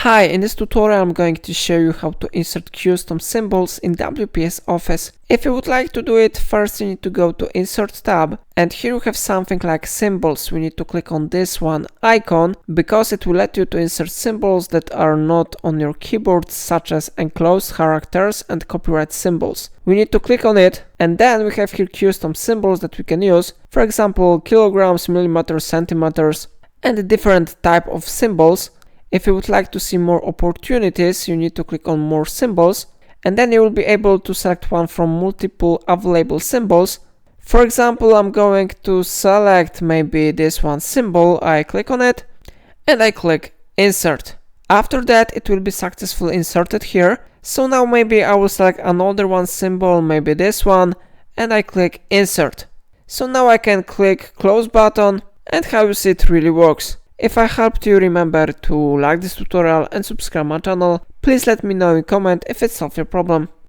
Hi, in this tutorial I'm going to show you how to insert custom symbols in WPS Office. If you would like to do it, first you need to go to Insert tab, and here you have something like symbols. We need to click on this one icon because it will let you to insert symbols that are not on your keyboard, such as enclosed characters and copyright symbols. We need to click on it, and then we have here custom symbols that we can use, for example kilograms, millimeters, centimeters, and a different type of symbols. If you would like to see more opportunities, you need to click on more symbols, and then you will be able to select one from multiple available symbols. For example, I'm going to select maybe this one symbol. I click on it and I click insert. After that, it will be successfully inserted here. So now maybe I will select another one symbol, maybe this one, and I click insert. So now I can click close button, and how you see it really works. If I helped you, remember to like this tutorial and subscribe my channel. Please let me know in comment if it solved your problem.